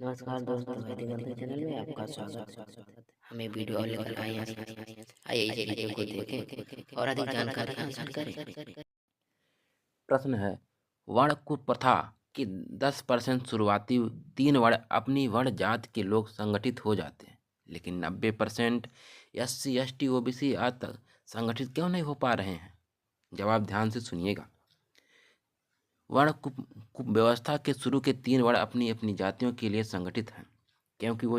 नमस्कार दोस्तों, वैदिक गणित चैनल में आपका स्वागत है। हम एक वीडियो और लेकर आए हैं। आइए इस वीडियो को देखें और अधिक जानकारी हासिल करें। प्रश्न है, वर्ण प्रथा कि 10% शुरुआती 3 वर्ण अपनी वर्ण जात के लोग संगठित हो जाते हैं, लेकिन 90% SC ST OBC आज तक संगठित क्यों नहीं हो पा रहे हैं? जवाब ध्यान से सुनिएगा। वर्ण व्यवस्था के शुरू के 3 वर्ण अपनी अपनी जातियों के लिए संगठित हैं, क्योंकि वो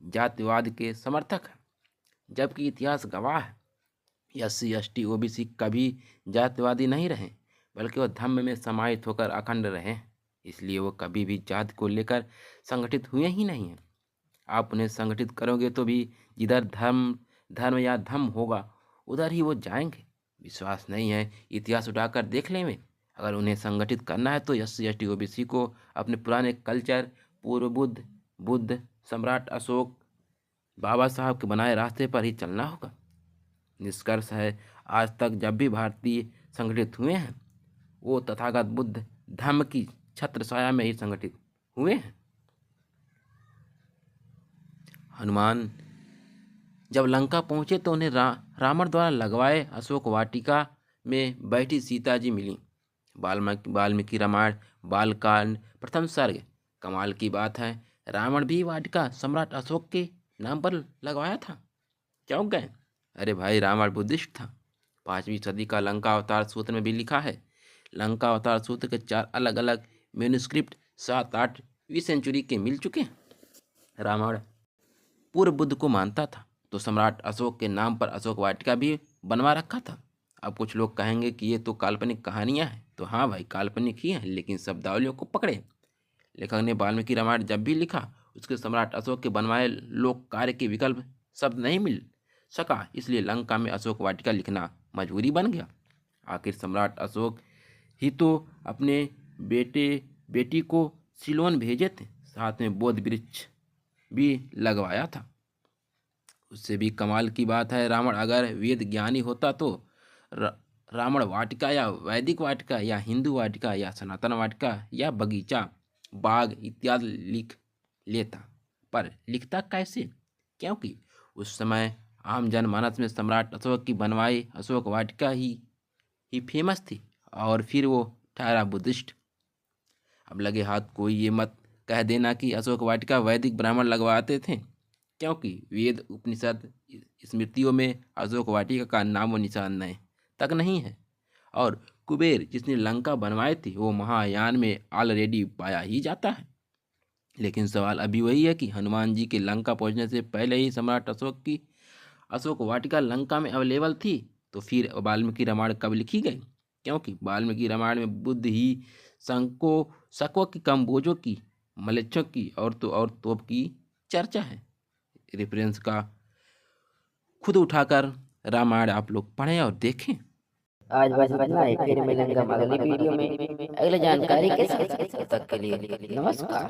जातिवाद के समर्थक हैं, जबकि इतिहास गवाह है SC ST OBC कभी जातिवादी नहीं रहे, बल्कि वो धर्म में समाहित होकर अखंड रहे। इसलिए वो कभी भी जाति को लेकर संगठित हुए ही नहीं हैं। आप उन्हें संगठित करोगे तो भी जिधर धर्म या धम होगा उधर ही वो जाएंगे। विश्वास नहीं है, इतिहास उठाकर देख लेंगे। अगर उन्हें संगठित करना है तो SC ST OBC को अपने पुराने कल्चर, पूर्व बुद्ध सम्राट अशोक, बाबा साहब के बनाए रास्ते पर ही चलना होगा। निष्कर्ष है, आज तक जब भी भारतीय संगठित हुए हैं वो तथागत बुद्ध धर्म की छत्रछाया में ही संगठित हुए हैं। हनुमान जब लंका पहुंचे तो उन्हें रावण द्वारा लगवाए अशोक वाटिका में बैठी सीता जी मिली। वाल्मीकि रामायण बालकांड प्रथम सर्ग। कमाल की बात है, रावण भी वाटिका सम्राट अशोक के नाम पर लगवाया था। क्यों गए? अरे भाई, रावण बुद्धिस्ट था। 5वीं सदी का लंका अवतार सूत्र में भी लिखा है। लंका अवतार सूत्र के 4 अलग अलग मैन्युस्क्रिप्ट 7-8वीं सेंचुरी के मिल चुके। रावण पूर्व बुद्ध को मानता था तो सम्राट अशोक के नाम पर अशोक वाटिका भी बनवा रखा था। अब कुछ लोग कहेंगे कि ये तो काल्पनिक कहानियां हैं, तो हाँ भाई, काल्पनिक ही हैं, लेकिन शब्दावलियों को पकड़े। लेखक ने वाल्मीकि रामायण जब भी लिखा उसके सम्राट अशोक के बनवाए लोक कार्य के विकल्प शब्द नहीं मिल सका, इसलिए लंका में अशोक वाटिका लिखना मजबूरी बन गया। आखिर सम्राट अशोक ही तो अपने बेटी को सिलोन भेजे थे, साथ में बोध वृक्ष भी लगवाया था। उससे भी कमाल की बात है, रावण अगर वेद ज्ञानी होता तो रावण वाटिका या वैदिक वाटिका या हिंदू वाटिका या सनातन वाटिका या बगीचा बाग इत्यादि लिख लेता। पर लिखता कैसे? क्योंकि उस समय आम जनमानस में सम्राट अशोक की बनवाई अशोक वाटिका ही फेमस थी, और फिर वो ठहरा बुद्धिस्ट। अब लगे हाथ कोई ये मत कह देना कि अशोक वाटिका वैदिक ब्राह्मण लगवाते थे, क्योंकि वेद उपनिषद स्मृतियों में अशोक वाटिका का नामो निशान नहीं तक नहीं है। और कुबेर जिसने लंका बनवाई थी वो महायान में ऑलरेडी पाया ही जाता है। लेकिन सवाल अभी वही है कि हनुमान जी के लंका पहुंचने से पहले ही सम्राट अशोक की अशोक वाटिका लंका में अवेलेबल थी, तो फिर वाल्मीकि रामायण कब लिखी गई? क्योंकि वाल्मीकि रामायण में बुद्ध ही शकों की, कम्बोजों की, मलेच्छों की और तो और तोप की चर्चा है। रेफरेंस का खुद उठाकर रामायण आप लोग पढ़ें और देखें। आज बस इतना ही, फिर मिलेंगे हम अगली वीडियो में अगले जानकारी के साथ। तब तक के लिए नमस्कार।